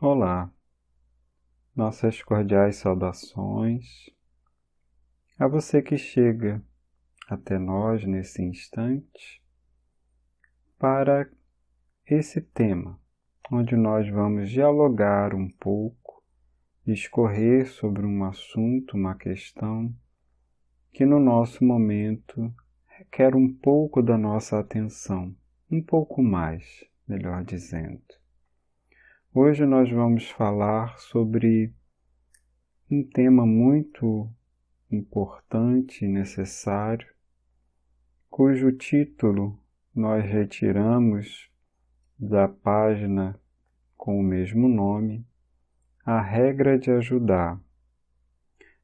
Olá, nossas cordiais saudações a você que chega até nós nesse instante para esse tema, onde nós vamos dialogar um pouco, discorrer sobre um assunto, uma questão que no nosso momento requer um pouco da nossa atenção, um pouco mais, melhor dizendo. Hoje nós vamos falar sobre um tema muito importante e necessário, cujo título nós retiramos da página com o mesmo nome, A Regra de Ajudar.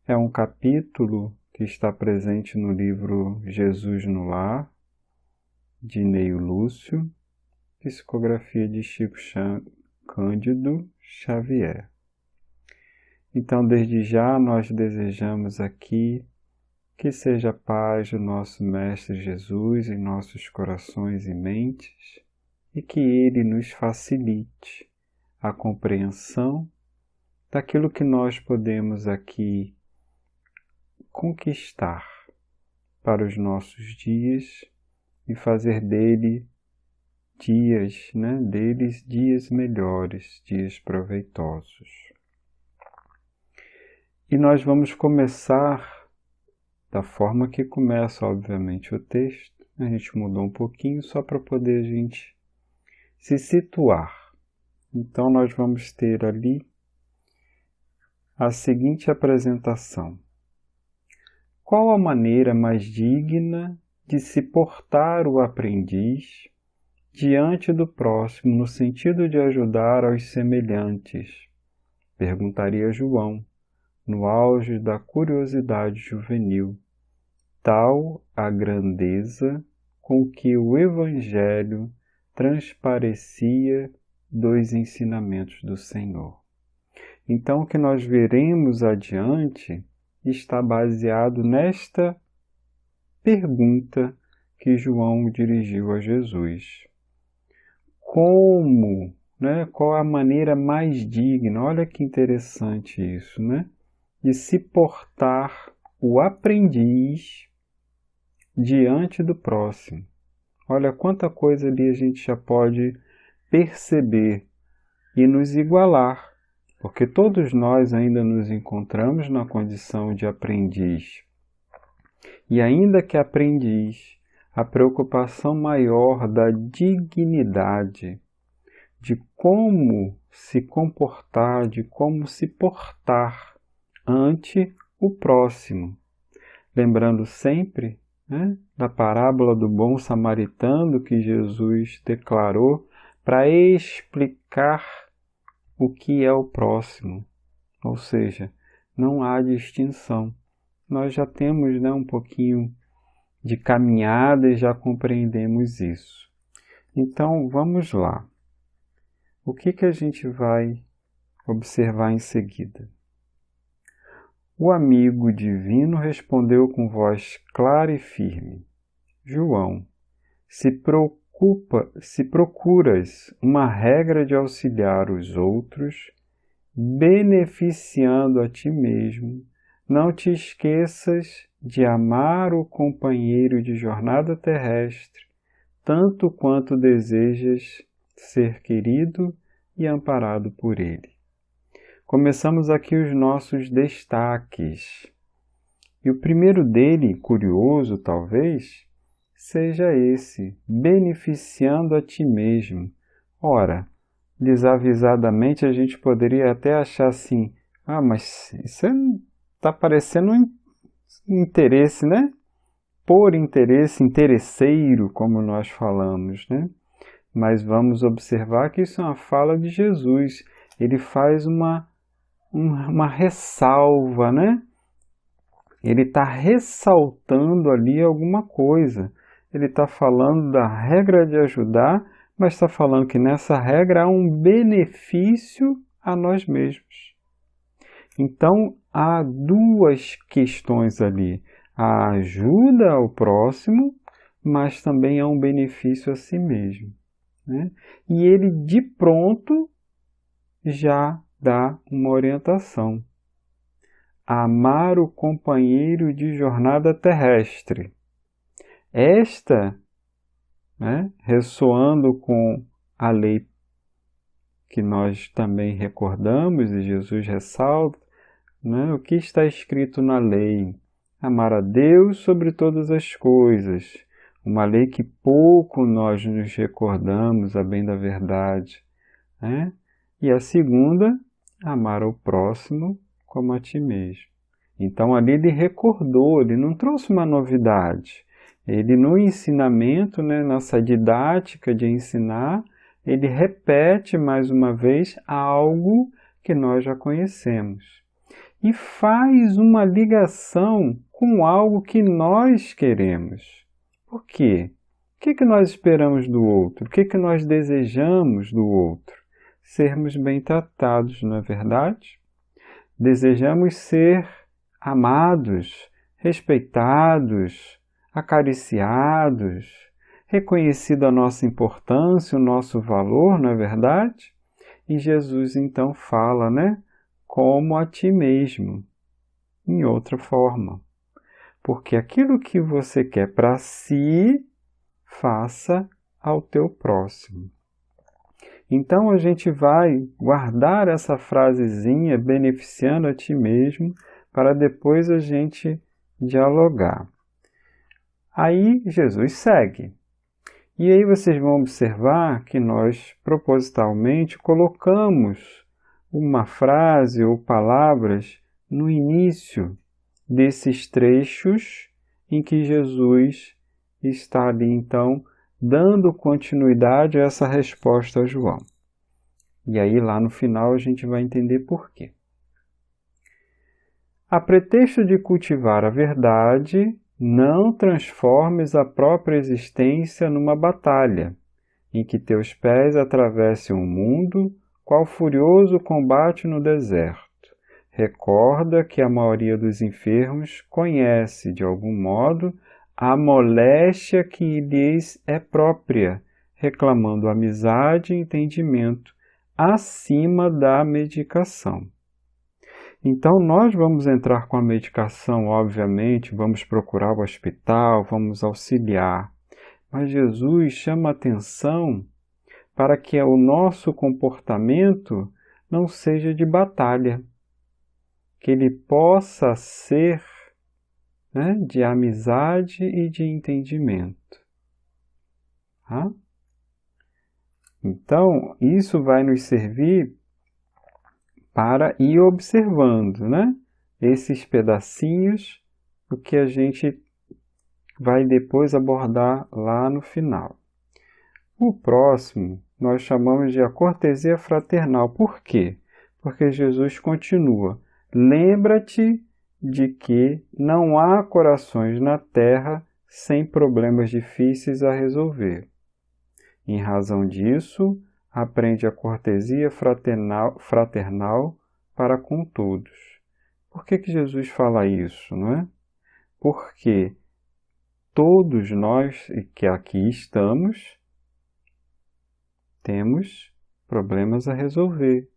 É um capítulo que está presente no livro Jesus no Lar, de Neio Lúcio, psicografia de Chico Cândido Xavier. Então, desde já, nós desejamos aqui que seja a paz do nosso Mestre Jesus em nossos corações e mentes e que Ele nos facilite a compreensão daquilo que nós podemos aqui conquistar para os nossos dias e fazer deles dias melhores, dias proveitosos. E nós vamos começar da forma que começa, obviamente, o texto. A gente mudou um pouquinho só para poder a gente se situar. Então, nós vamos ter ali a seguinte apresentação. Qual a maneira mais digna de se portar o aprendiz diante do próximo no sentido de ajudar aos semelhantes? Perguntaria João, no auge da curiosidade juvenil, tal a grandeza com que o Evangelho transparecia dos ensinamentos do Senhor. Então, o que nós veremos adiante está baseado nesta pergunta que João dirigiu a Jesus. Como, qual a maneira mais digna, olha que interessante isso, de se portar o aprendiz diante do próximo. Olha quanta coisa ali a gente já pode perceber e nos igualar, porque todos nós ainda nos encontramos na condição de aprendiz. E ainda que aprendiz, a preocupação maior da dignidade, de como se comportar, de como se portar ante o próximo. Lembrando sempre da parábola do bom samaritano que Jesus declarou para explicar o que é o próximo. Ou seja, não há distinção. Nós já temos um pouquinho de caminhada e já compreendemos isso. Então, vamos lá. O que a gente vai observar em seguida? O amigo divino respondeu com voz clara e firme: João, se procuras uma regra de auxiliar os outros, beneficiando a ti mesmo, não te esqueças de amar o companheiro de jornada terrestre, tanto quanto desejas ser querido e amparado por ele. Começamos aqui os nossos destaques. E o primeiro dele, curioso talvez, seja esse, beneficiando a ti mesmo. Ora, desavisadamente a gente poderia até achar assim, mas isso está parecendo um interesse, Por interesse, interesseiro, como nós falamos, Mas vamos observar que isso é uma fala de Jesus. Ele faz uma ressalva, Ele está ressaltando ali alguma coisa. Ele está falando da regra de ajudar, mas está falando que nessa regra há um benefício a nós mesmos. Então, há duas questões ali. A ajuda ao próximo, mas também há um benefício a si mesmo. E ele, de pronto, já dá uma orientação. Amar o companheiro de jornada terrestre. Esta, ressoando com a lei que nós também recordamos, e Jesus ressalta, o que está escrito na lei? Amar a Deus sobre todas as coisas. Uma lei que pouco nós nos recordamos, a bem da verdade. E a segunda, amar ao próximo como a ti mesmo. Então ali ele recordou, ele não trouxe uma novidade. Ele no ensinamento, nessa didática de ensinar, ele repete mais uma vez algo que nós já conhecemos. E faz uma ligação com algo que nós queremos. Por quê? O que nós esperamos do outro? O que nós desejamos do outro? Sermos bem tratados, não é verdade? Desejamos ser amados, respeitados, acariciados, reconhecida a nossa importância, o nosso valor, não é verdade? E Jesus então fala, como a ti mesmo, em outra forma. Porque aquilo que você quer para si, faça ao teu próximo. Então a gente vai guardar essa frasezinha, beneficiando a ti mesmo, para depois a gente dialogar. Aí Jesus segue. E aí vocês vão observar que nós propositalmente colocamos uma frase ou palavras no início desses trechos em que Jesus está ali, então, dando continuidade a essa resposta a João. E aí, lá no final, a gente vai entender por quê. A pretexto de cultivar a verdade, não transformes a própria existência numa batalha, em que teus pés atravessem o mundo, qual furioso combate no deserto. Recorda que a maioria dos enfermos conhece, de algum modo, a moléstia que lhes é própria, reclamando amizade e entendimento acima da medicação. Então, nós vamos entrar com a medicação, obviamente, vamos procurar o hospital, vamos auxiliar. Mas Jesus chama atenção para que o nosso comportamento não seja de batalha, que ele possa ser de amizade e de entendimento. Tá? Então, isso vai nos servir para ir observando, esses pedacinhos, o que a gente vai depois abordar lá no final. O próximo nós chamamos de a cortesia fraternal. Por quê? Porque Jesus continua: lembra-te de que não há corações na terra sem problemas difíceis a resolver. Em razão disso, aprende a cortesia fraternal para com todos. Por que Jesus fala isso, não é? Porque todos nós que aqui estamos temos problemas a resolver.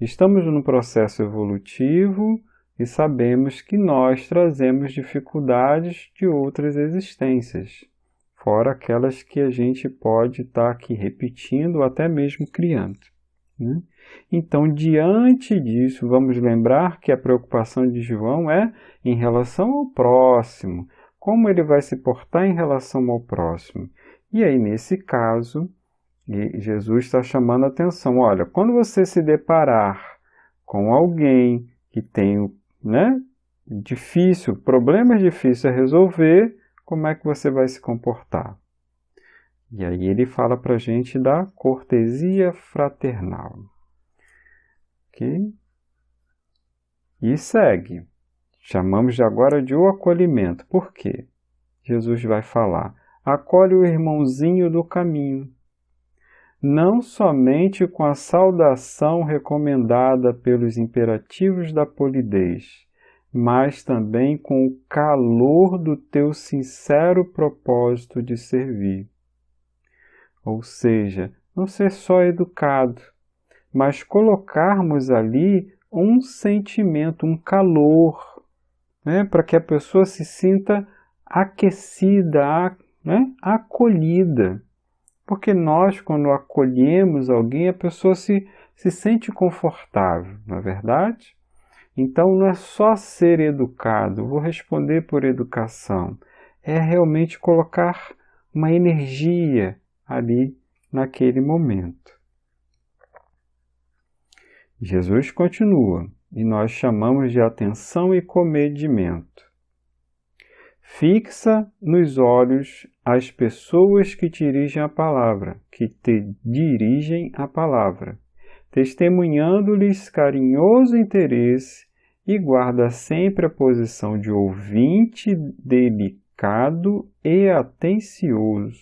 Estamos num processo evolutivo e sabemos que nós trazemos dificuldades de outras existências, fora aquelas que a gente pode estar aqui repetindo ou até mesmo criando. Então, diante disso, vamos lembrar que a preocupação de João é em relação ao próximo, como ele vai se portar em relação ao próximo. E aí, nesse caso, Jesus está chamando a atenção. Olha, quando você se deparar com alguém que tem problemas difíceis a resolver, como é que você vai se comportar? E aí ele fala para a gente da cortesia fraternal. Ok? E segue. Chamamos de agora de o acolhimento. Por quê? Jesus vai falar: acolhe o irmãozinho do caminho. Não somente com a saudação recomendada pelos imperativos da polidez, mas também com o calor do teu sincero propósito de servir. Ou seja, não ser só educado, mas colocarmos ali um sentimento, um calor, né, para que a pessoa se sinta aquecida, né, acolhida. Porque nós, quando acolhemos alguém, a pessoa se sente confortável, não é verdade? Então, não é só ser educado, vou responder por educação. É realmente colocar uma energia ali naquele momento. Jesus continua, e nós chamamos de atenção e comedimento. Fixa nos olhos as pessoas que dirigem a palavra, que te dirigem a palavra, testemunhando-lhes carinhoso interesse e guarda sempre a posição de ouvinte delicado e atencioso.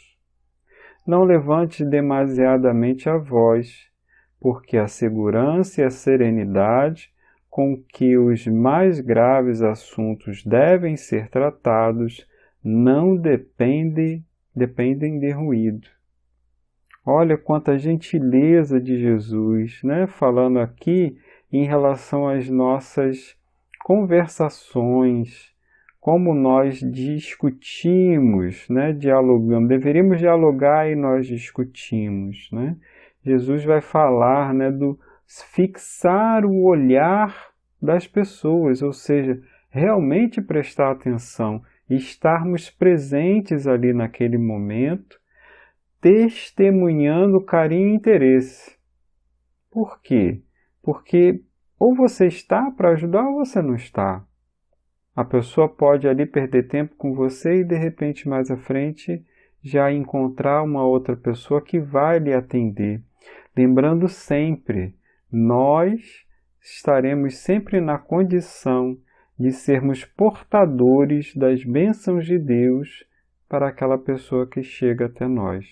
Não levante demasiadamente a voz, porque a segurança e a serenidade com que os mais graves assuntos devem ser tratados não dependem de ruído. Olha quanta gentileza de Jesus, né? Falando aqui em relação às nossas conversações, como nós discutimos, né? Dialogamos. Deveríamos dialogar e nós discutimos, né? Jesus vai falar, né, do fixar o olhar das pessoas, ou seja, realmente prestar atenção e estarmos presentes ali naquele momento, testemunhando carinho e interesse. Por quê? Porque ou você está para ajudar ou você não está. A pessoa pode ali perder tempo com você e de repente mais à frente já encontrar uma outra pessoa que vai lhe atender. Lembrando sempre, nós estaremos sempre na condição de sermos portadores das bênçãos de Deus para aquela pessoa que chega até nós.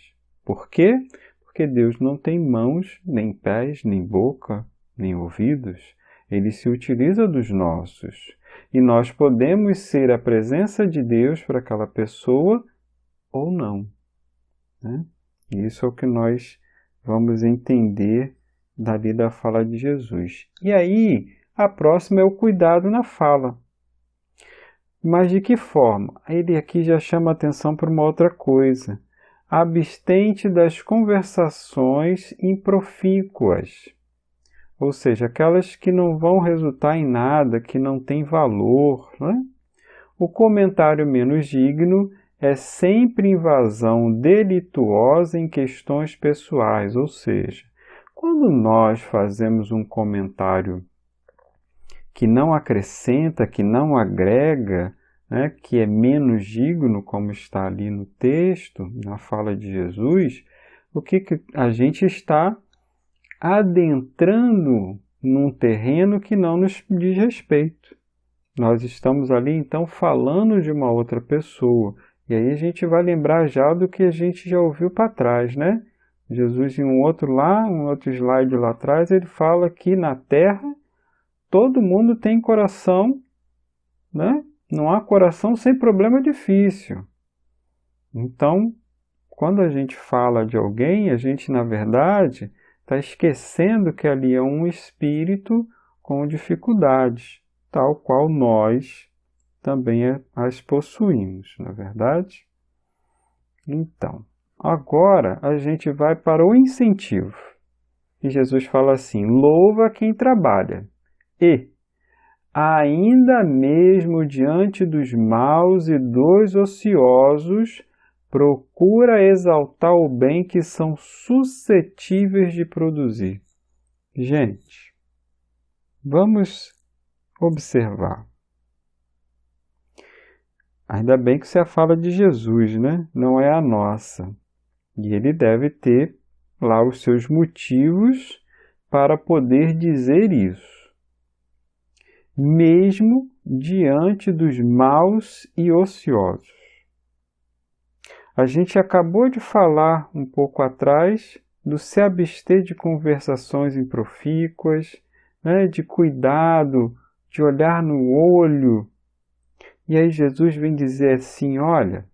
Por quê? Porque Deus não tem mãos, nem pés, nem boca, nem ouvidos. Ele se utiliza dos nossos. E nós podemos ser a presença de Deus para aquela pessoa ou não, né? Isso é o que nós vamos entender dali da fala de Jesus. E aí, a próxima é o cuidado na fala. Mas de que forma? Ele aqui já chama atenção para uma outra coisa. Abstente das conversações improfícuas. Ou seja, aquelas que não vão resultar em nada, que não têm valor, né? O comentário menos digno é sempre invasão delituosa em questões pessoais, ou seja, quando nós fazemos um comentário que não acrescenta, que não agrega, né, que é menos digno, como está ali no texto, na fala de Jesus, o que a gente está adentrando num terreno que não nos diz respeito. Nós estamos ali, então, falando de uma outra pessoa. E aí a gente vai lembrar já do que a gente já ouviu para trás, né? Jesus, em um outro slide lá atrás, ele fala que na Terra todo mundo tem coração, né? Não há coração sem problema difícil. Então, quando a gente fala de alguém, a gente, na verdade, está esquecendo que ali é um espírito com dificuldades, tal qual nós também as possuímos, não é verdade? Então, agora a gente vai para o incentivo. E Jesus fala assim: louva quem trabalha. E, ainda mesmo diante dos maus e dos ociosos, procura exaltar o bem que são suscetíveis de produzir. Gente, vamos observar. Ainda bem que isso é a fala de Jesus, né? Não é a nossa. E ele deve ter lá os seus motivos para poder dizer isso. Mesmo diante dos maus e ociosos. A gente acabou de falar um pouco atrás do se abster de conversações improfícuas, né? De cuidado, de olhar no olho. E aí Jesus vem dizer assim, olha,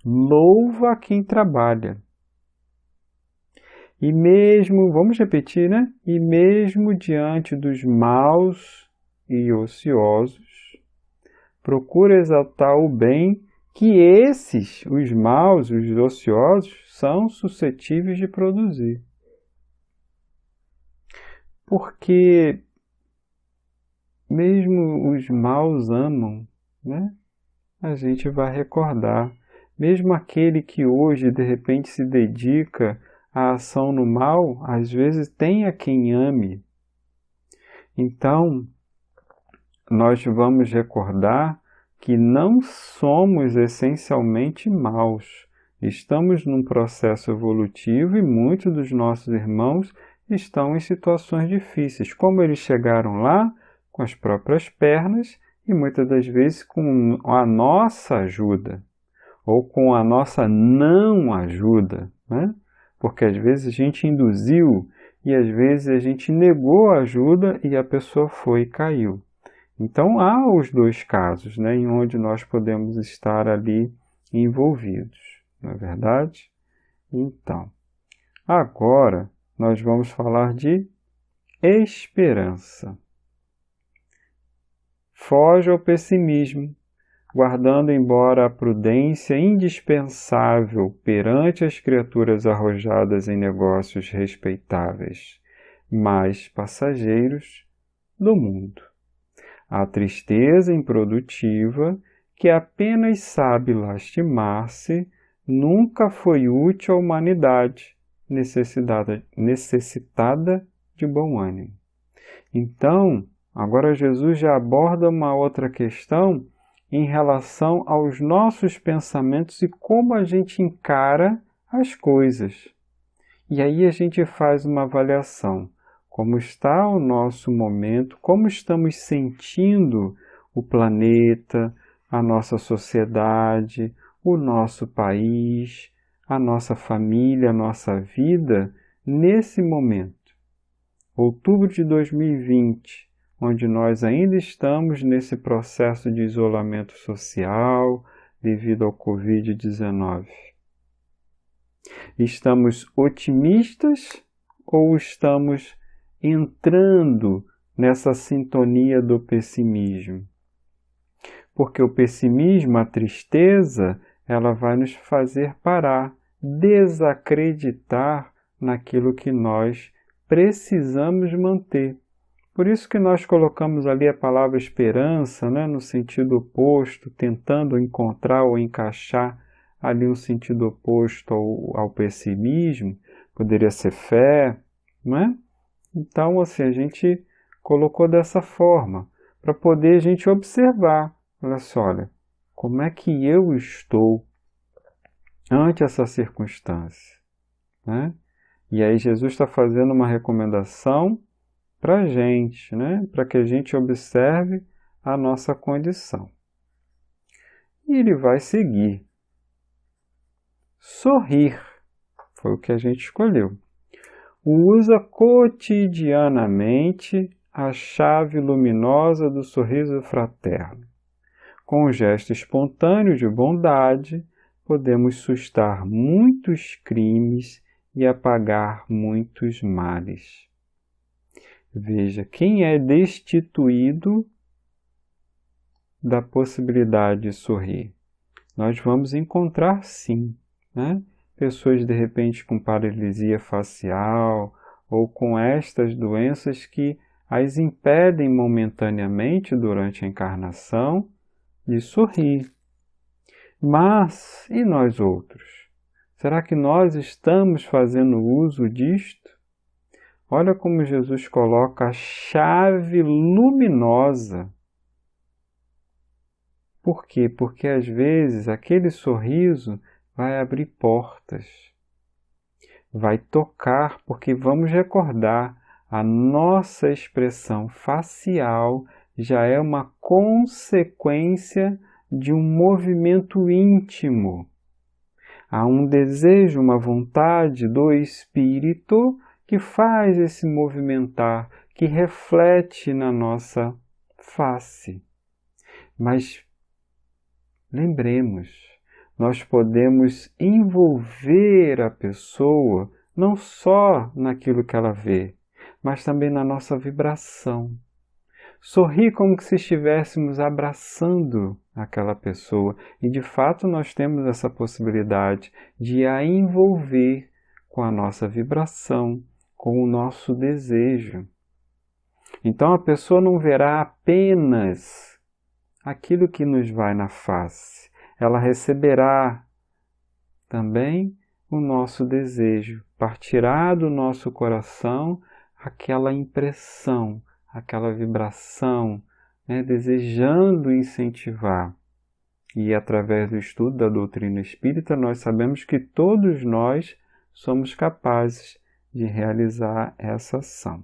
louva quem trabalha. E mesmo, vamos repetir, né? E mesmo diante dos maus e ociosos, procura exaltar o bem que esses, os maus, os ociosos, são suscetíveis de produzir. Porque mesmo os maus amam, né? A gente vai recordar. Mesmo aquele que hoje, de repente, se dedica à ação no mal, às vezes tem a quem ame. Então, nós vamos recordar que não somos essencialmente maus. Estamos num processo evolutivo e muitos dos nossos irmãos estão em situações difíceis. Como eles chegaram lá? Com as próprias pernas e muitas das vezes com a nossa ajuda ou com a nossa não ajuda, né? Porque às vezes a gente induziu e às vezes a gente negou a ajuda e a pessoa foi e caiu. Então há os dois casos, né, em onde nós podemos estar ali envolvidos, não é verdade? Então, agora nós vamos falar de esperança. Foge ao pessimismo, guardando embora a prudência indispensável perante as criaturas arrojadas em negócios respeitáveis, mas passageiros do mundo. A tristeza improdutiva, que apenas sabe lastimar-se, nunca foi útil à humanidade, necessitada de bom ânimo. Então, agora Jesus já aborda uma outra questão em relação aos nossos pensamentos e como a gente encara as coisas. E aí a gente faz uma avaliação. Como está o nosso momento, como estamos sentindo o planeta, a nossa sociedade, o nosso país, a nossa família, a nossa vida nesse momento. Outubro de 2020, onde nós ainda estamos nesse processo de isolamento social devido ao Covid-19. Estamos otimistas ou estamos entrando nessa sintonia do pessimismo? Porque o pessimismo, a tristeza, ela vai nos fazer parar, desacreditar naquilo que nós precisamos manter. Por isso que nós colocamos ali a palavra esperança, né, no sentido oposto, tentando encontrar ou encaixar ali um sentido oposto ao pessimismo, poderia ser fé, não é? Então, assim, a gente colocou dessa forma, para poder a gente observar, olha só, olha, como é que eu estou ante essa circunstância, né? E aí Jesus está fazendo uma recomendação para a gente, né? Para que a gente observe a nossa condição. E ele vai seguir. Sorrir foi o que a gente escolheu. Usa cotidianamente a chave luminosa do sorriso fraterno. Com um gesto espontâneo de bondade, podemos sustar muitos crimes e apagar muitos males. Veja, quem é destituído da possibilidade de sorrir? Nós vamos encontrar sim, né? Pessoas de repente com paralisia facial ou com estas doenças que as impedem momentaneamente durante a encarnação de sorrir. Mas, e nós outros? Será que nós estamos fazendo uso disto? Olha como Jesus coloca a chave luminosa. Por quê? Porque às vezes aquele sorriso vai abrir portas, vai tocar, porque vamos recordar, a nossa expressão facial já é uma consequência de um movimento íntimo. Há um desejo, uma vontade do espírito que faz esse movimentar, que reflete na nossa face. Mas lembremos, nós podemos envolver a pessoa não só naquilo que ela vê, mas também na nossa vibração. Sorrir como se estivéssemos abraçando aquela pessoa. E de fato nós temos essa possibilidade de a envolver com a nossa vibração, com o nosso desejo. Então a pessoa não verá apenas aquilo que nos vai na face. Ela receberá também o nosso desejo. Partirá do nosso coração aquela impressão, aquela vibração, desejando incentivar. E através do estudo da doutrina espírita, nós sabemos que todos nós somos capazes de realizar essa ação.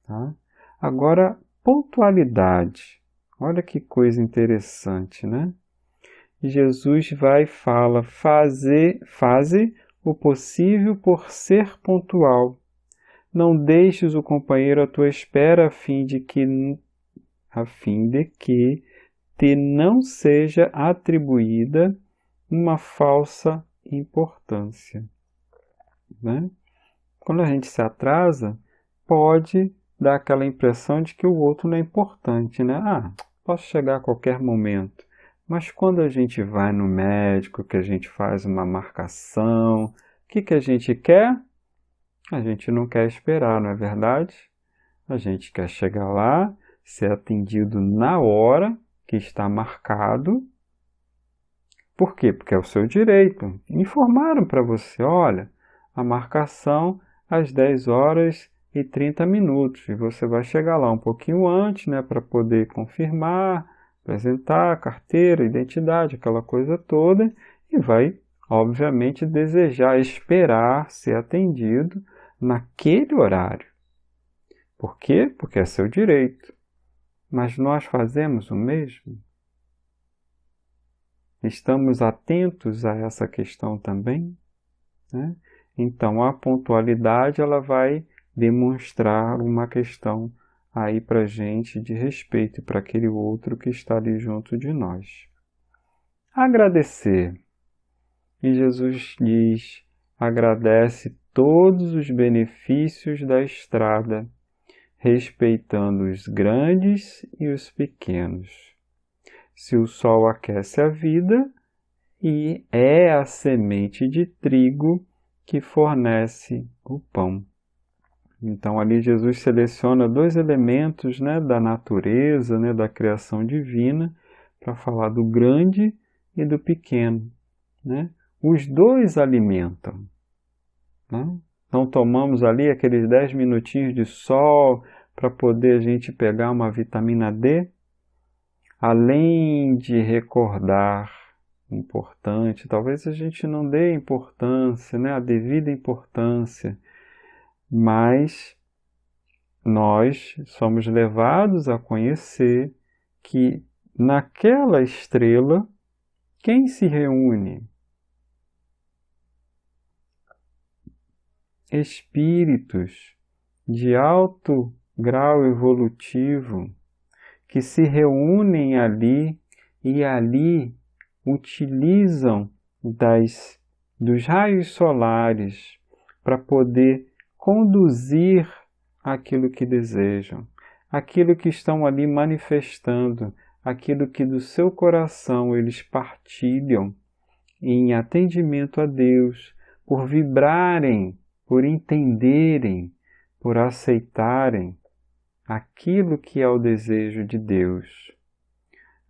Tá? Agora, pontualidade. Olha que coisa interessante, né? Jesus vai e fala, faze o possível por ser pontual. Não deixes o companheiro à tua espera a fim de que te não seja atribuída uma falsa importância. Né? Quando a gente se atrasa, pode dar aquela impressão de que o outro não é importante, né? Posso chegar a qualquer momento. Mas quando a gente vai no médico, que a gente faz uma marcação, o que a gente quer? A gente não quer esperar, não é verdade? A gente quer chegar lá, ser atendido na hora que está marcado. Por quê? Porque é o seu direito. Informaram para você, olha, a marcação às 10h30 e você vai chegar lá um pouquinho antes, né, para poder confirmar, apresentar a carteira, identidade, aquela coisa toda, e vai, obviamente, desejar esperar ser atendido naquele horário. Por quê? Porque é seu direito. Mas nós fazemos o mesmo? Estamos atentos a essa questão também? Né? Então, a pontualidade ela vai demonstrar uma questão aí para a gente de respeito para aquele outro que está ali junto de nós. Agradecer. E Jesus diz, agradece todos os benefícios da estrada, respeitando os grandes e os pequenos. Se o sol aquece a vida, e é a semente de trigo que fornece o pão. Então ali Jesus seleciona 2 elementos, né, da natureza, né, da criação divina, para falar do grande e do pequeno. Né? Os dois alimentam. Né? Então tomamos ali aqueles 10 minutinhos de sol para poder a gente pegar uma vitamina D, além de recordar importante, talvez a gente não dê importância, né, a devida importância, mas nós somos levados a conhecer que naquela estrela, quem se reúne? Espíritos de alto grau evolutivo que se reúnem ali e ali utilizam dos raios solares para poder conduzir aquilo que desejam, aquilo que estão ali manifestando, aquilo que do seu coração eles partilham em atendimento a Deus, por vibrarem, por entenderem, por aceitarem aquilo que é o desejo de Deus.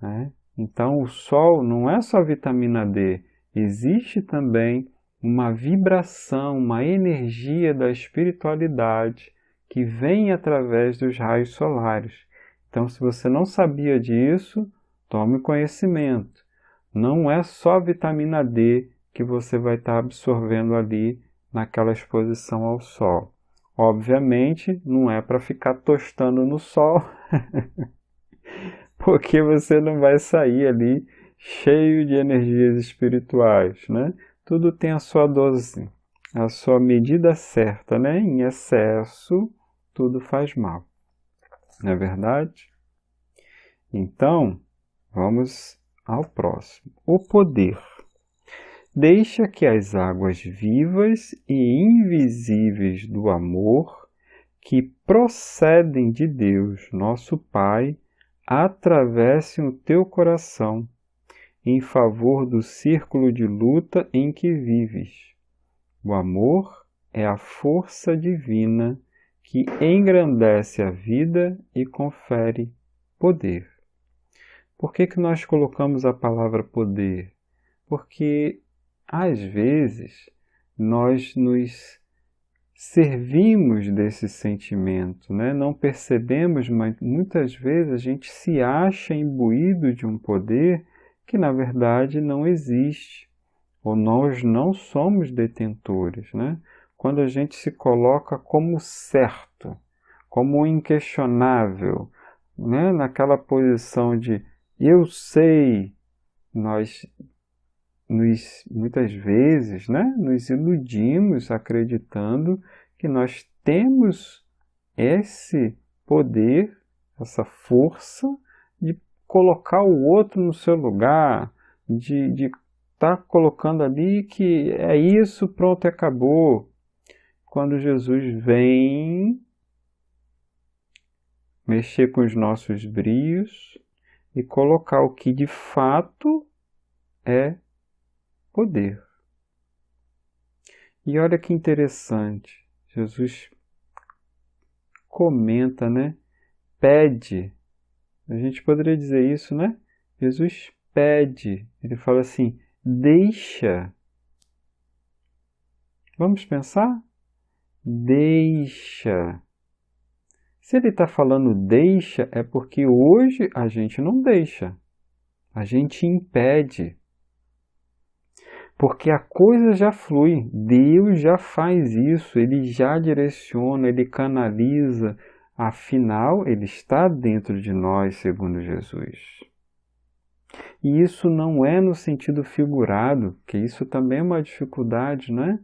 Né? Então, o sol não é só vitamina D, existe também uma vibração, uma energia da espiritualidade que vem através dos raios solares. Então, se você não sabia disso, tome conhecimento. Não é só vitamina D que você vai estar absorvendo ali naquela exposição ao sol. Obviamente, não é para ficar tostando no sol, porque você não vai sair ali cheio de energias espirituais, né? Tudo tem a sua dose, a sua medida certa, né? Em excesso, tudo faz mal. Não é verdade? Então, vamos ao próximo. O poder. Deixa que as águas vivas e invisíveis do amor, que procedem de Deus, nosso Pai, atravessem o teu coração em favor do círculo de luta em que vives. O amor é a força divina que engrandece a vida e confere poder. Por que nós colocamos a palavra poder? Porque, às vezes, nós nos servimos desse sentimento, né? Não percebemos, mas muitas vezes a gente se acha imbuído de um poder que, na verdade, não existe, ou nós não somos detentores, né? Quando a gente se coloca como certo, como inquestionável, né? Naquela posição de eu sei, nós muitas vezes, né, nos iludimos acreditando que nós temos esse poder, essa força de colocar o outro no seu lugar, de estar colocando ali que é isso, pronto, acabou. Quando Jesus vem mexer com os nossos brios e colocar o que de fato é poder. E olha que interessante, Jesus comenta, né? Pede. A gente poderia dizer isso, né? Jesus pede. Ele fala assim, deixa. Vamos pensar? Deixa. Se ele está falando deixa, é porque hoje a gente não deixa. A gente impede. Porque a coisa já flui, Deus já faz isso, Ele já direciona, Ele canaliza, afinal, Ele está dentro de nós, segundo Jesus. E isso não é no sentido figurado, que isso também é uma dificuldade, né?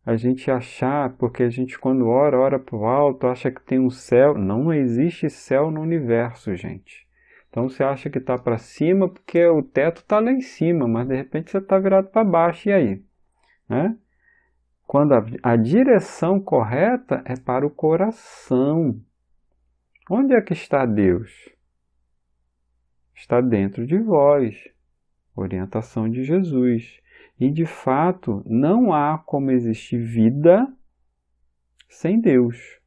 A gente achar, porque a gente quando ora para o alto, acha que tem um céu. Não existe céu no universo, gente. Então você acha que está para cima porque o teto está lá em cima, mas de repente você está virado para baixo, e aí? Né? Quando a direção correta é para o coração. Onde é que está Deus? Está dentro de vós. Orientação de Jesus. E de fato, não há como existir vida sem Deus.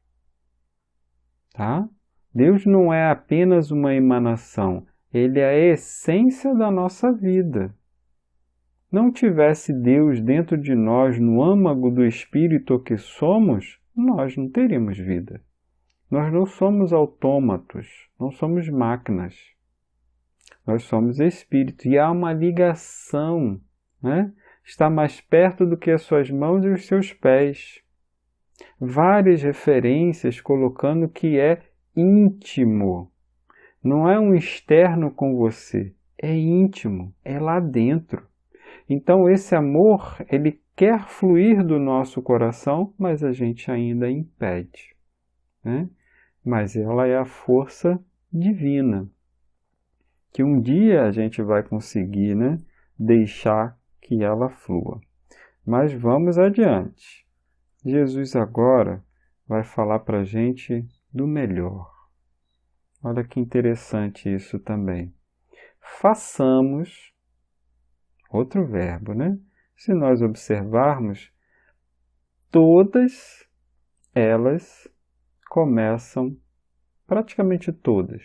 Tá? Deus não é apenas uma emanação, Ele é a essência da nossa vida. Não tivesse Deus dentro de nós, no âmago do Espírito que somos, nós não teríamos vida. Nós não somos autômatos, não somos máquinas. Nós somos Espírito e há uma ligação, né? Está mais perto do que as suas mãos e os seus pés. Várias referências colocando que é íntimo. Não é um externo com você, é íntimo, é lá dentro. Então esse amor, ele quer fluir do nosso coração, mas a gente ainda impede, né? Mas ela é a força divina, que um dia a gente vai conseguir, né, deixar que ela flua. Mas vamos adiante. Jesus agora vai falar para a gente do melhor. Olha que interessante isso também. Façamos, outro verbo, né? Se nós observarmos, todas elas começam, praticamente todas,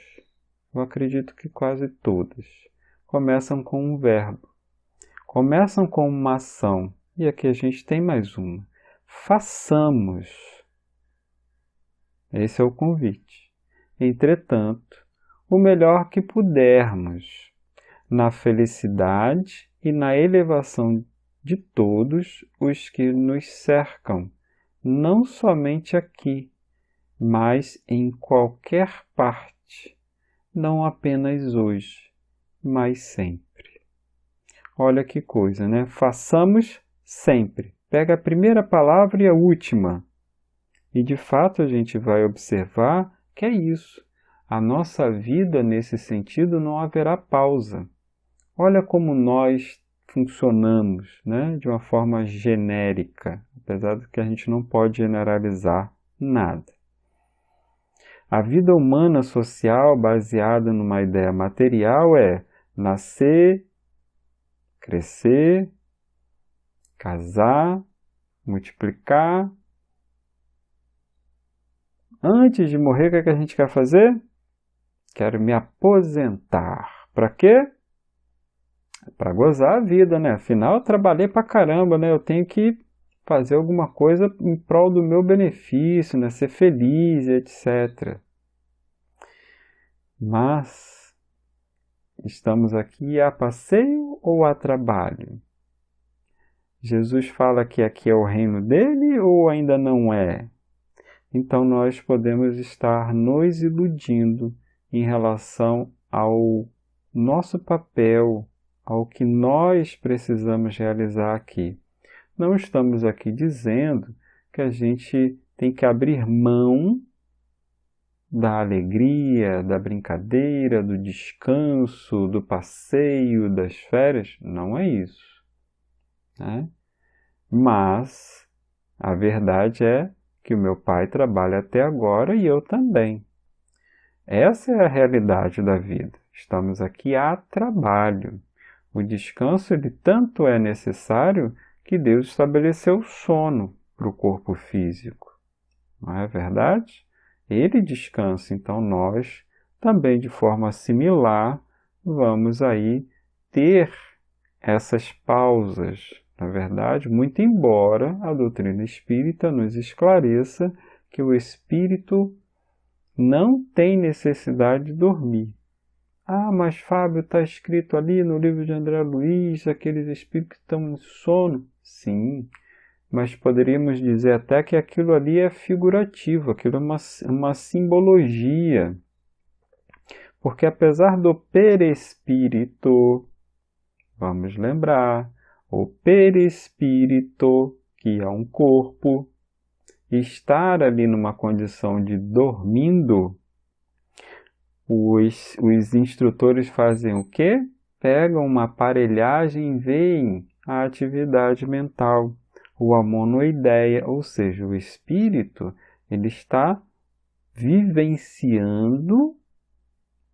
eu acredito que quase todas, começam com um verbo. Começam com uma ação. E aqui a gente tem mais uma. Façamos. Esse é o convite. Entretanto, o melhor que pudermos, na felicidade e na elevação de todos os que nos cercam, não somente aqui, mas em qualquer parte, não apenas hoje, mas sempre. Olha que coisa, né? Façamos sempre. Pega a primeira palavra e a última. E de fato a gente vai observar que é isso. A nossa vida, nesse sentido, não haverá pausa. Olha como nós funcionamos, né? De uma forma genérica, apesar de que a gente não pode generalizar nada. A vida humana social baseada numa ideia material é nascer, crescer, casar, multiplicar. Antes de morrer, o que é que a gente quer fazer? Quero me aposentar. Para quê? Para gozar a vida, né? Afinal, eu trabalhei pra caramba, né? Eu tenho que fazer alguma coisa em prol do meu benefício, né? Ser feliz, etc. Mas estamos aqui a passeio ou a trabalho? Jesus fala que aqui é o reino dele ou ainda não é? Então nós podemos estar nos iludindo em relação ao nosso papel, ao que nós precisamos realizar aqui. Não estamos aqui dizendo que a gente tem que abrir mão da alegria, da brincadeira, do descanso, do passeio, das férias. Não é isso, né? Mas a verdade é que o meu pai trabalha até agora e eu também. Essa é a realidade da vida. Estamos aqui a trabalho. O descanso, ele tanto é necessário que Deus estabeleceu o sono para o corpo físico. Não é verdade? Ele descansa, então nós também de forma similar vamos aí ter essas pausas. Na verdade, muito embora a doutrina espírita nos esclareça que o espírito não tem necessidade de dormir. Ah, mas Fábio, está escrito ali no livro de André Luiz, aqueles espíritos que estão em sono. Sim, mas poderíamos dizer até que aquilo ali é figurativo, aquilo é uma simbologia. Porque apesar do perispírito, vamos lembrar, o perispírito, que é um corpo, estar ali numa condição de dormindo, os instrutores fazem o quê? Pegam uma aparelhagem e veem a atividade mental, o a monoideia, ou seja, o espírito, ele está vivenciando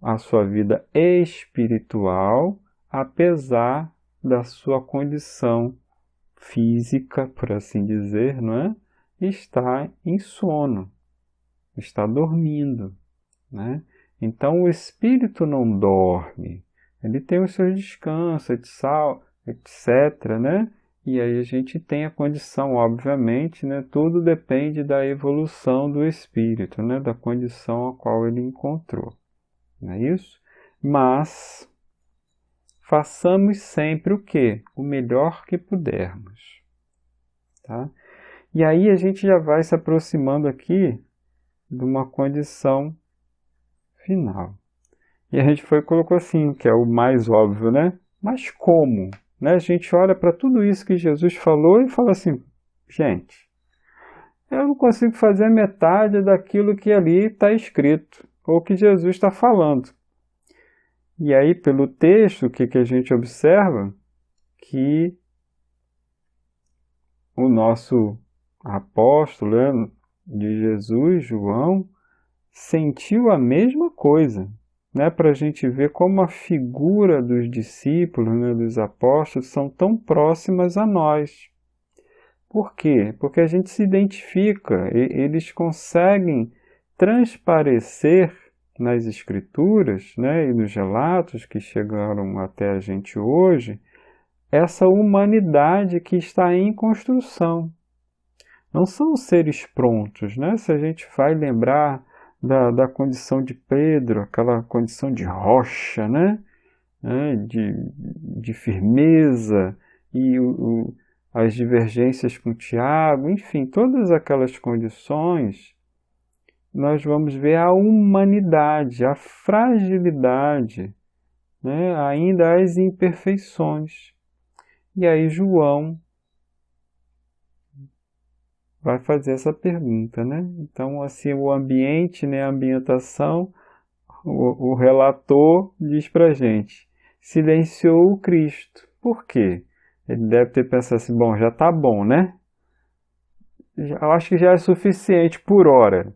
a sua vida espiritual, apesar da sua condição física, por assim dizer, não é? Está em sono, está dormindo, né? Então o espírito não dorme, ele tem os seus descansos, etc, né? E aí a gente tem a condição, obviamente, né? Tudo depende da evolução do espírito, né? Da condição a qual ele encontrou, não é isso? Mas façamos sempre o quê? O melhor que pudermos, tá? E aí a gente já vai se aproximando aqui de uma condição final. E a gente colocou assim, que é o mais óbvio, né? Mas como? Né? A gente olha para tudo isso que Jesus falou e fala assim, gente, eu não consigo fazer metade daquilo que ali está escrito, ou que Jesus está falando. E aí, pelo texto, o que a gente observa? Que o nosso apóstolo, né, de Jesus, João, sentiu a mesma coisa, né, para a gente ver como a figura dos discípulos, né, dos apóstolos, são tão próximas a nós. Por quê? Porque a gente se identifica, eles conseguem transparecer nas escrituras, né, e nos relatos que chegaram até a gente hoje, essa humanidade que está em construção. Não são seres prontos, né? Se a gente vai lembrar da condição de Pedro, aquela condição de rocha, né? De firmeza, e as divergências com Tiago, enfim, todas aquelas condições, nós vamos ver a humanidade, a fragilidade, né? Ainda as imperfeições. E aí João vai fazer essa pergunta, né? Então, assim, o ambiente, né, a ambientação, o relator diz para a gente, silenciou o Cristo. Por quê? Ele deve ter pensado assim, bom, já está bom, né? Eu acho que já é suficiente por hora.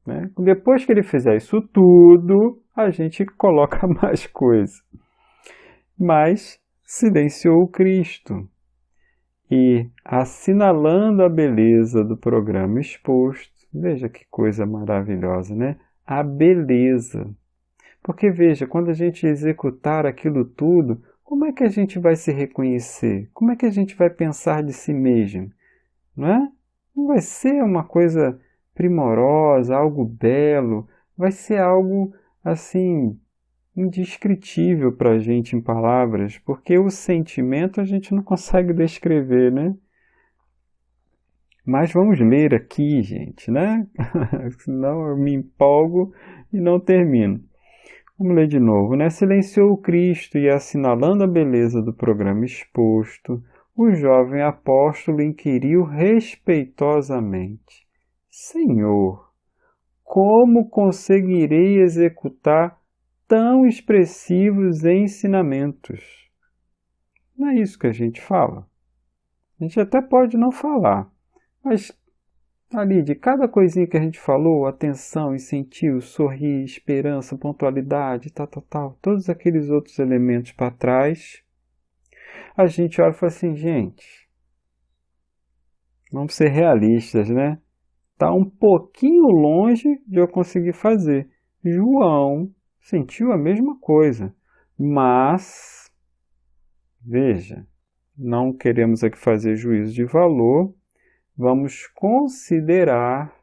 Né? Depois que ele fizer isso tudo, a gente coloca mais coisa. Mas silenciou o Cristo. E assinalando a beleza do programa exposto, veja que coisa maravilhosa, né? A beleza. Porque veja, quando a gente executar aquilo tudo, como é que a gente vai se reconhecer? Como é que a gente vai pensar de si mesmo? Não é? Não vai ser uma coisa primorosa, algo belo, vai ser algo assim indescritível para a gente em palavras, porque o sentimento a gente não consegue descrever, né? Mas vamos ler aqui, gente, né? Senão eu me empolgo e não termino. Vamos ler de novo, né? Silenciou o Cristo e, assinalando a beleza do programa exposto, o jovem apóstolo inquiriu respeitosamente: Senhor, como conseguirei executar tão expressivos ensinamentos? Não é isso que a gente fala. A gente até pode não falar, mas ali de cada coisinha que a gente falou, atenção, incentivo, sorrir, esperança, pontualidade, tal, todos aqueles outros elementos para trás, a gente olha e fala assim, gente, vamos ser realistas, né? Está um pouquinho longe de eu conseguir fazer. João sentiu a mesma coisa, mas, veja, não queremos aqui fazer juízo de valor, vamos considerar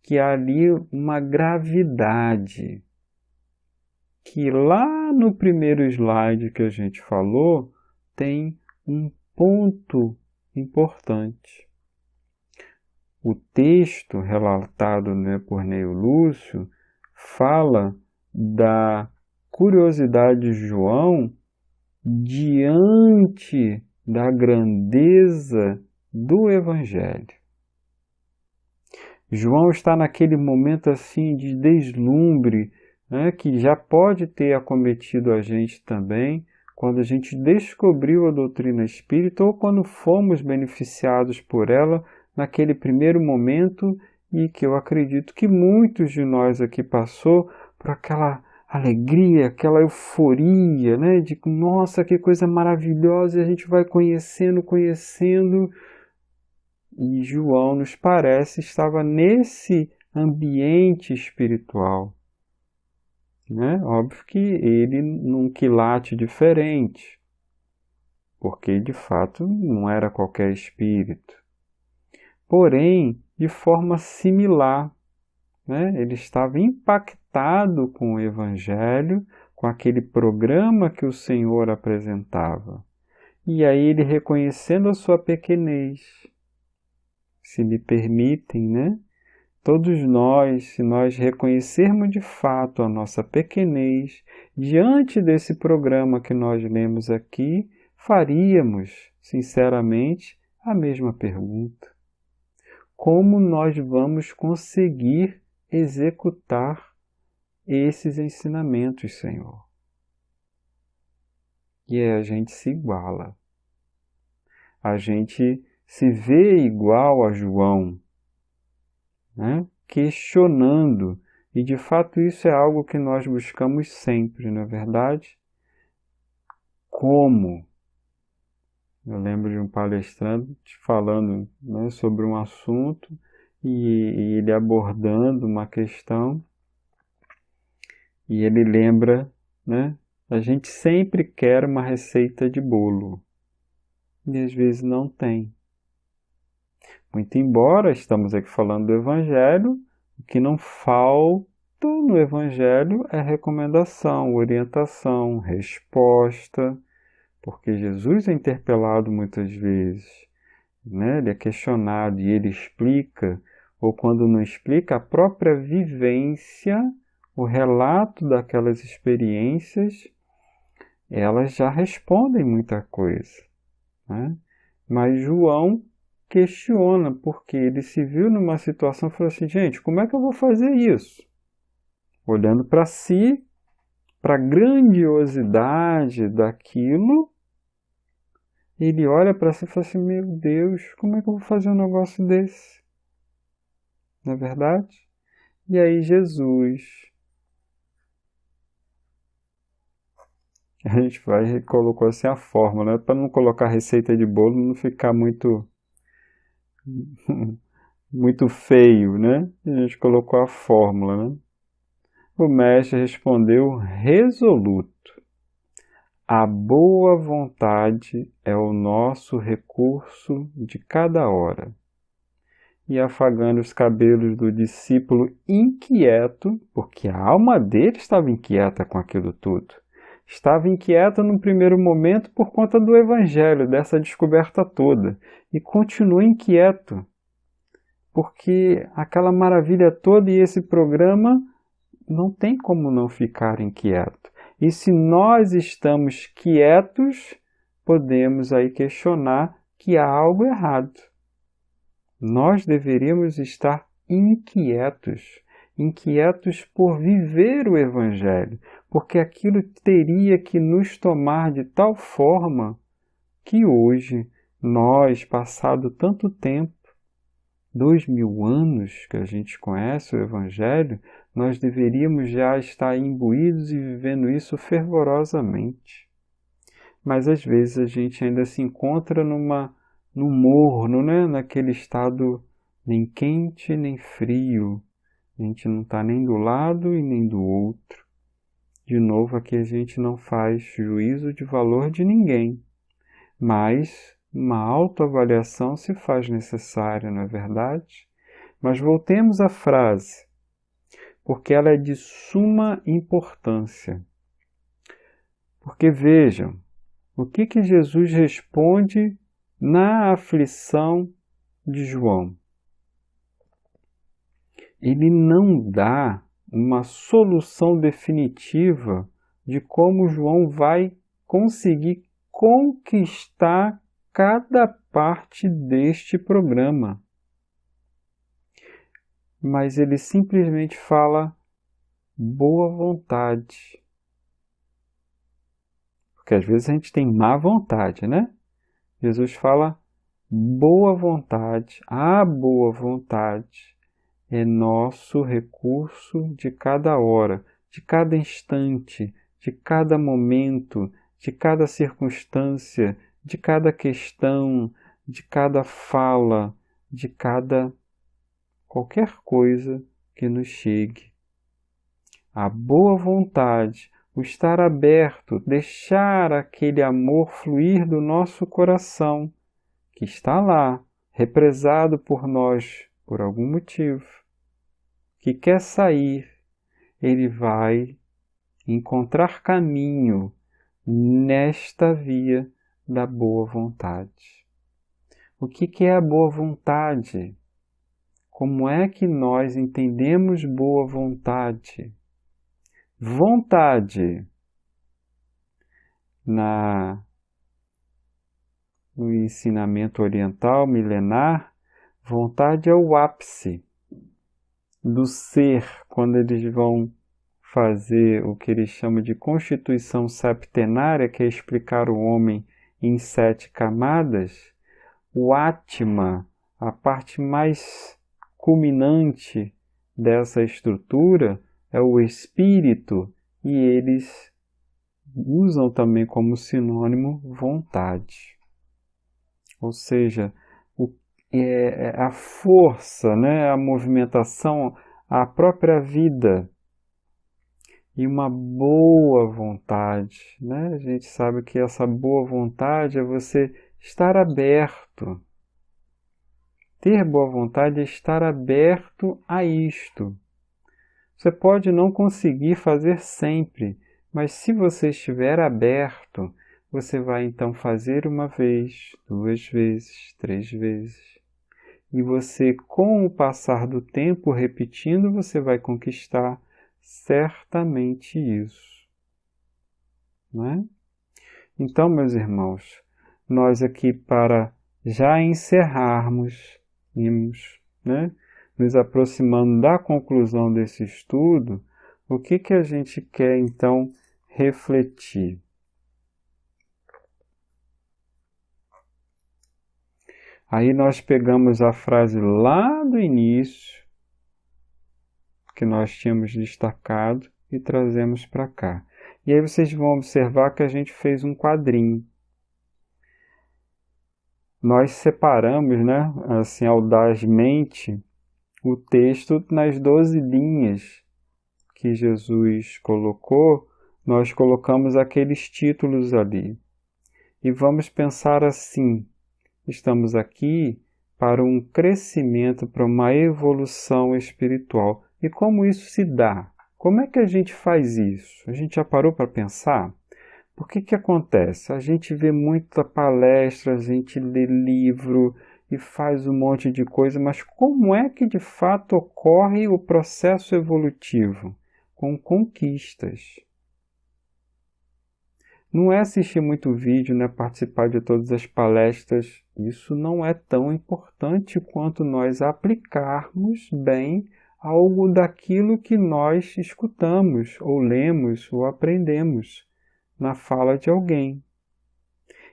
que há ali uma gravidade, que lá no primeiro slide que a gente falou, tem um ponto importante. O texto relatado, né, por Neio Lúcio fala da curiosidade de João diante da grandeza do Evangelho. João está naquele momento assim de deslumbre, né, que já pode ter acometido a gente também, quando a gente descobriu a doutrina espírita ou quando fomos beneficiados por ela naquele primeiro momento, e que eu acredito que muitos de nós aqui passou por aquela alegria, aquela euforia, né, de nossa, que coisa maravilhosa, e a gente vai conhecendo, e João, nos parece, estava nesse ambiente espiritual. Né? Óbvio que ele num quilate diferente, porque de fato não era qualquer espírito. Porém, de forma similar, né? Ele estava impactado com o Evangelho, com aquele programa que o Senhor apresentava. E aí ele, reconhecendo a sua pequenez, se me permitem, né? Todos nós, se nós reconhecermos de fato a nossa pequenez, diante desse programa que nós lemos aqui, faríamos, sinceramente, a mesma pergunta. Como nós vamos conseguir executar esses ensinamentos, Senhor? E aí a gente se iguala. A gente se vê igual a João, né? Questionando. E de fato isso é algo que nós buscamos sempre, não é verdade? Como? Eu lembro de um palestrante falando, né, sobre um assunto e ele abordando uma questão e ele lembra, né, a gente sempre quer uma receita de bolo e às vezes não tem. Muito embora estamos aqui falando do Evangelho, o que não falta no Evangelho é recomendação, orientação, resposta, porque Jesus é interpelado muitas vezes, né? Ele é questionado e ele explica, ou quando não explica, a própria vivência, o relato daquelas experiências, elas já respondem muita coisa, né? Mas João questiona, porque ele se viu numa situação e falou assim, gente, como é que eu vou fazer isso? Olhando para si, para a grandiosidade daquilo, ele olha para si e fala assim, meu Deus, como é que eu vou fazer um negócio desse? Não é verdade? E aí Jesus, a gente colocou assim a fórmula, né? Para não colocar receita de bolo, não ficar muito, muito feio, né? A gente colocou a fórmula, né? O mestre respondeu resoluto. A boa vontade é o nosso recurso de cada hora. E afagando os cabelos do discípulo inquieto, porque a alma dele estava inquieta com aquilo tudo. Estava inquieto num primeiro momento por conta do evangelho, dessa descoberta toda. E continua inquieto, porque aquela maravilha toda e esse programa não tem como não ficar inquieto. E se nós estamos quietos, podemos aí questionar que há algo errado. Nós deveríamos estar inquietos, inquietos por viver o Evangelho, porque aquilo teria que nos tomar de tal forma que hoje, nós, passado tanto tempo, 2000 anos que a gente conhece o Evangelho, nós deveríamos já estar imbuídos e vivendo isso fervorosamente. Mas às vezes a gente ainda se encontra num morno, né? Naquele estado nem quente nem frio. A gente não está nem do lado e nem do outro. De novo, aqui a gente não faz juízo de valor de ninguém, mas uma autoavaliação se faz necessária, não é verdade? Mas voltemos à frase, porque ela é de suma importância. Porque vejam, o que Jesus responde na aflição de João? Ele não dá uma solução definitiva de como João vai conseguir conquistar cada parte deste programa. Mas ele simplesmente fala boa vontade. Porque às vezes a gente tem má vontade, né? Jesus fala boa vontade, a boa vontade é nosso recurso de cada hora, de cada instante, de cada momento, de cada circunstância, de cada questão, de cada fala, de cada qualquer coisa que nos chegue. A boa vontade, o estar aberto, deixar aquele amor fluir do nosso coração, que está lá, represado por nós por algum motivo, que quer sair, ele vai encontrar caminho nesta via da boa vontade. O que é a boa vontade? Como é que nós entendemos boa vontade? Vontade, no ensinamento oriental milenar, vontade é o ápice do ser, quando eles vão fazer o que eles chamam de constituição septenária, que é explicar o homem em 7 camadas. O Atma, a parte mais culminante dessa estrutura, é o espírito, e eles usam também como sinônimo vontade. Ou seja, a força, né, a movimentação, a própria vida e uma boa vontade, né? A gente sabe que essa boa vontade é você estar aberto. Ter boa vontade é estar aberto a isto. Você pode não conseguir fazer sempre, mas se você estiver aberto, você vai então fazer uma vez, 2 vezes, 3 vezes. E você, com o passar do tempo, repetindo, você vai conquistar certamente isso. Não é? Então, meus irmãos, nós aqui para já encerrarmos, né, nos aproximando da conclusão desse estudo, o que a gente quer então refletir? Aí nós pegamos a frase lá do início, que nós tínhamos destacado, e trazemos para cá. E aí vocês vão observar que a gente fez um quadrinho. Nós separamos, né, assim, audazmente, o texto nas 12 linhas que Jesus colocou, nós colocamos aqueles títulos ali. E vamos pensar assim, estamos aqui para um crescimento, para uma evolução espiritual. E como isso se dá? Como é que a gente faz isso? A gente já parou para pensar? Por que acontece? A gente vê muita palestra, a gente lê livro e faz um monte de coisa, mas como é que de fato ocorre o processo evolutivo? Com conquistas. Não é assistir muito vídeo, não é participar de todas as palestras. Isso não é tão importante quanto nós aplicarmos bem algo daquilo que nós escutamos, ou lemos, ou aprendemos na fala de alguém.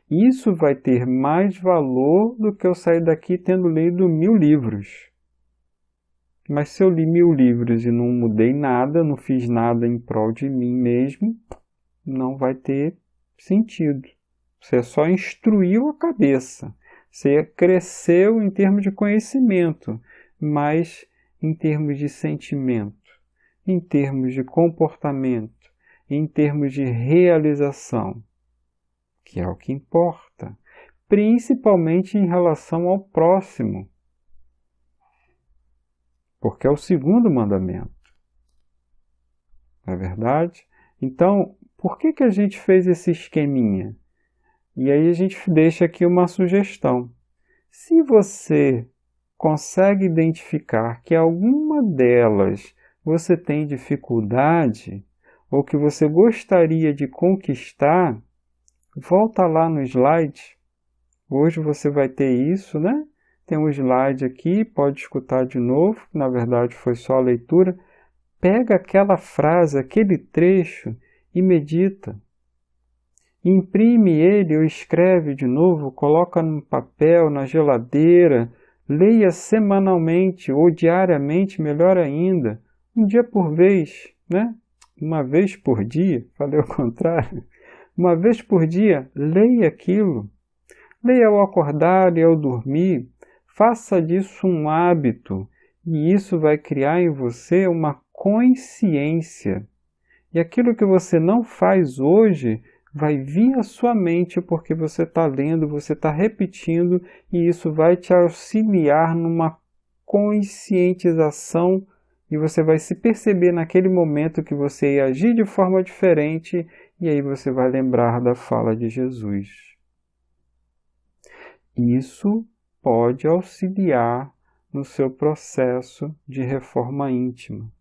Isso vai ter mais valor do que eu sair daqui tendo lido 1000 livros. Mas se eu li 1000 livros e não mudei nada, não fiz nada em prol de mim mesmo, não vai ter sentido. Você só instruiu a cabeça. Você cresceu em termos de conhecimento, mas em termos de sentimento, em termos de comportamento, em termos de realização, que é o que importa, principalmente em relação ao próximo, porque é o segundo mandamento. Não é verdade? Então, por que a gente fez esse esqueminha? E aí a gente deixa aqui uma sugestão. Se você consegue identificar que alguma delas você tem dificuldade, ou que você gostaria de conquistar, volta lá no slide. Hoje você vai ter isso, né? Tem um slide aqui, pode escutar de novo, na verdade foi só a leitura. Pega aquela frase, aquele trecho e medita. Imprime ele ou escreve de novo, coloca no papel, na geladeira, leia semanalmente ou diariamente, melhor ainda, um dia por vez, né? Uma vez por dia, falei ao contrário. Uma vez por dia, leia aquilo. Leia ao acordar e ao dormir. Faça disso um hábito. E isso vai criar em você uma consciência. E aquilo que você não faz hoje vai vir à sua mente porque você está lendo, você está repetindo, e isso vai te auxiliar numa conscientização, e você vai se perceber naquele momento que você ia agir de forma diferente, e aí você vai lembrar da fala de Jesus. Isso pode auxiliar no seu processo de reforma íntima,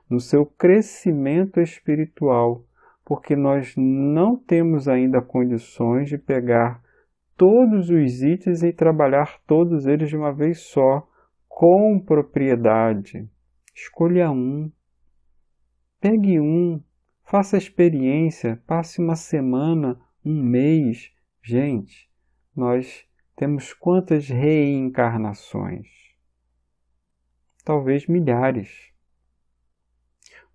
no seu crescimento espiritual, porque nós não temos ainda condições de pegar todos os itens e trabalhar todos eles de uma vez só, com propriedade. Escolha um, pegue um, faça a experiência, passe uma semana, um mês. Gente, nós temos quantas reencarnações? Talvez milhares.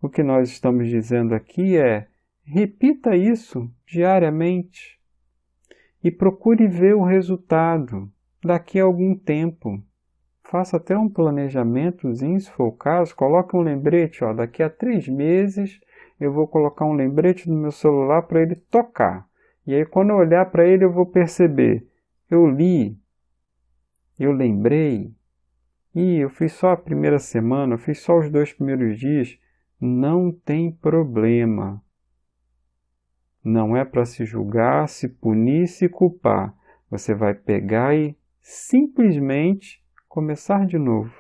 O que nós estamos dizendo aqui é: repita isso diariamente e procure ver o resultado daqui a algum tempo. Faça até um planejamentozinho, se for o caso, coloque um lembrete, daqui a 3 meses eu vou colocar um lembrete no meu celular para ele tocar. E aí quando eu olhar para ele eu vou perceber, eu li, eu lembrei, eu fiz só a primeira semana, eu fiz só os 2 primeiros dias. Não tem problema. Não é para se julgar, se punir, se culpar. Você vai pegar e simplesmente começar de novo.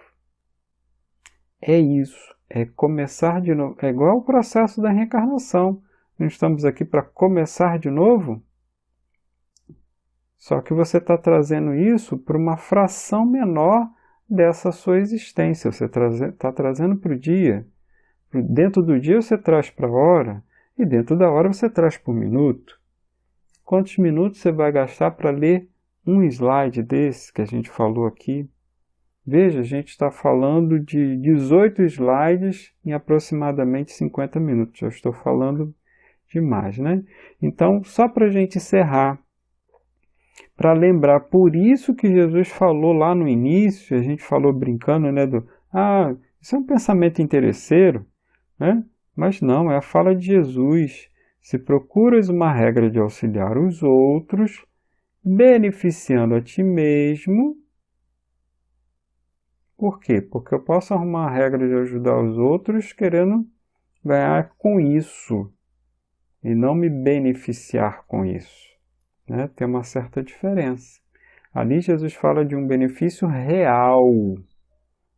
É isso, é começar de novo. É igual o processo da reencarnação. Não estamos aqui para começar de novo? Só que você está trazendo isso para uma fração menor dessa sua existência. Você está trazendo para o dia. Dentro do dia você traz para a hora, e dentro da hora você traz por minuto. Quantos minutos você vai gastar para ler um slide desse que a gente falou aqui, veja, a gente está falando de 18 slides em aproximadamente 50 minutos. Já estou falando demais, né? Então, só para a gente encerrar, para lembrar, por isso que Jesus falou lá no início, a gente falou brincando, né, isso é um pensamento interesseiro, né? Mas não, é a fala de Jesus. Se procuras uma regra de auxiliar os outros, beneficiando a ti mesmo. Por quê? Porque eu posso arrumar a regra de ajudar os outros querendo ganhar com isso e não me beneficiar com isso, né? Tem uma certa diferença. Ali Jesus fala de um benefício real,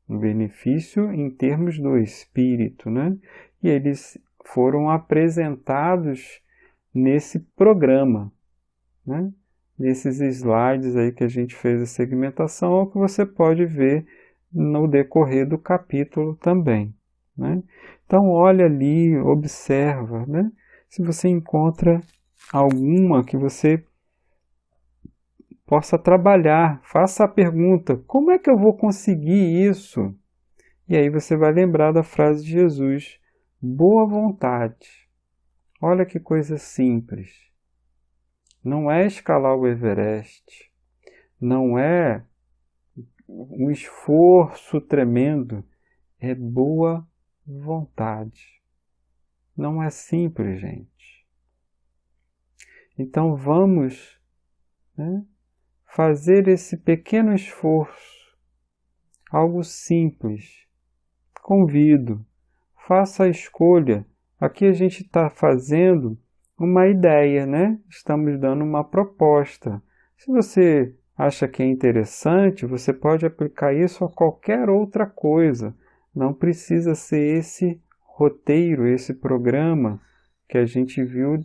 um benefício em termos do espírito, né? E eles foram apresentados nesse programa, né? Nesses slides aí que a gente fez a segmentação, ou que você pode ver no decorrer do capítulo também, né? Então olha ali, observa, né? Se você encontra alguma que você possa trabalhar, faça a pergunta: como é que eu vou conseguir isso? E aí você vai lembrar da frase de Jesus: boa vontade. Olha que coisa simples. Não é escalar o Everest, não é um esforço tremendo, é boa vontade. Não é simples, gente. Então vamos, né, fazer esse pequeno esforço, algo simples. Convido, faça a escolha. Aqui a gente está fazendo uma ideia, né? Estamos dando uma proposta. Se você acha que é interessante, você pode aplicar isso a qualquer outra coisa. Não precisa ser esse roteiro, esse programa que a gente viu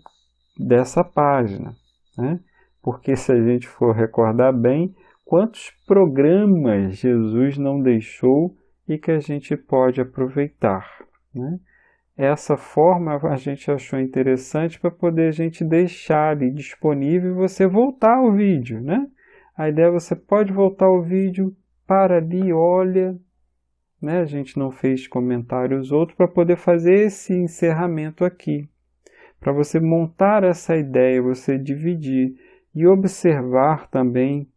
dessa página, né? Porque se a gente for recordar bem, quantos programas Jesus não deixou e que a gente pode aproveitar, né? Essa forma a gente achou interessante para poder a gente deixar ali disponível e você voltar ao vídeo, né? A ideia é você pode voltar ao vídeo, para ali, olha, né? A gente não fez comentários outros para poder fazer esse encerramento aqui. Para você montar essa ideia, você dividir e observar também,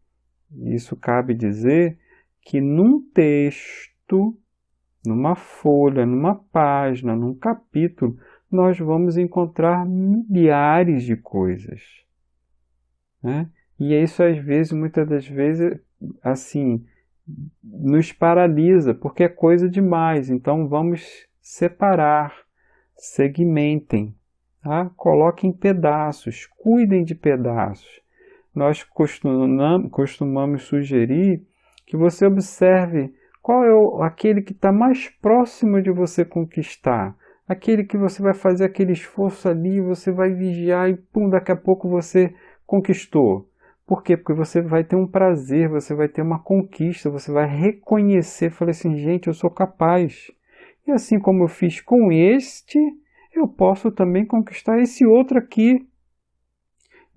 isso cabe dizer, que num texto, numa folha, numa página, num capítulo, nós vamos encontrar milhares de coisas, né? E isso às vezes, muitas das vezes, assim, nos paralisa, porque é coisa demais. Então vamos separar, segmentem, tá? Coloquem pedaços, cuidem de pedaços. Nós costumamos sugerir que você observe qual é aquele que está mais próximo de você conquistar. Aquele que você vai fazer aquele esforço ali, você vai vigiar e pum, daqui a pouco você conquistou. Por quê? Porque você vai ter um prazer, você vai ter uma conquista, você vai reconhecer, falar assim, gente, eu sou capaz. E assim como eu fiz com este, eu posso também conquistar esse outro aqui.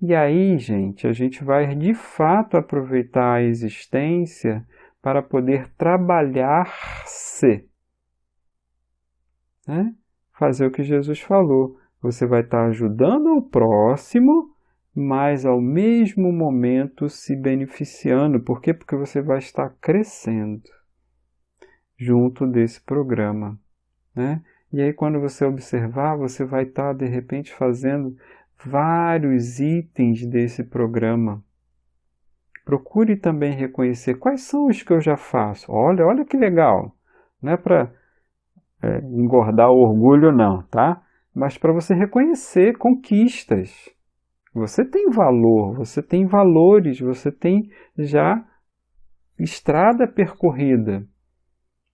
E aí, gente, a gente vai de fato aproveitar a existência para poder trabalhar-se, né? Fazer o que Jesus falou. Você vai estar ajudando o próximo, mas ao mesmo momento se beneficiando. Por quê? Porque você vai estar crescendo junto desse programa, né? E aí, quando você observar, você vai estar, de repente, fazendo vários itens desse programa. Procure também reconhecer quais são os que eu já faço. Olha que legal. Não é para engordar o orgulho, não, tá? Mas para você reconhecer conquistas. Você tem valor, você tem valores, você tem já estrada percorrida.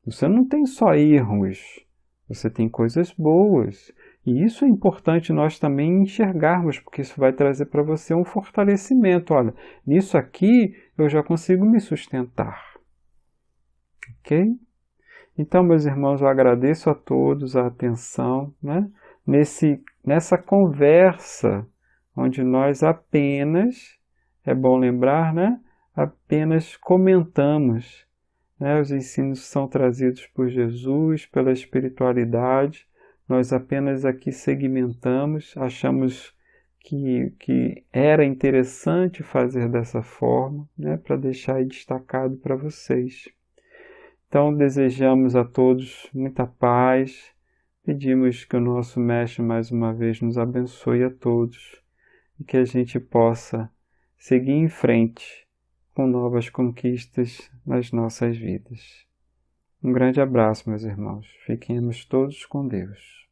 Você não tem só erros, você tem coisas boas. E isso é importante nós também enxergarmos, porque isso vai trazer para você um fortalecimento. Olha, nisso aqui eu já consigo me sustentar. Ok? Então, meus irmãos, eu agradeço a todos a atenção, né? Nessa conversa, onde nós apenas é bom lembrar, né? Apenas comentamos, né? Os ensinos são trazidos por Jesus, pela espiritualidade, nós apenas aqui segmentamos, achamos que era interessante fazer dessa forma, né? Para deixar aí destacado para vocês. Então, desejamos a todos muita paz, pedimos que o nosso Mestre mais uma vez nos abençoe a todos e que a gente possa seguir em frente com novas conquistas nas nossas vidas. Um grande abraço, meus irmãos. Fiquemos todos com Deus.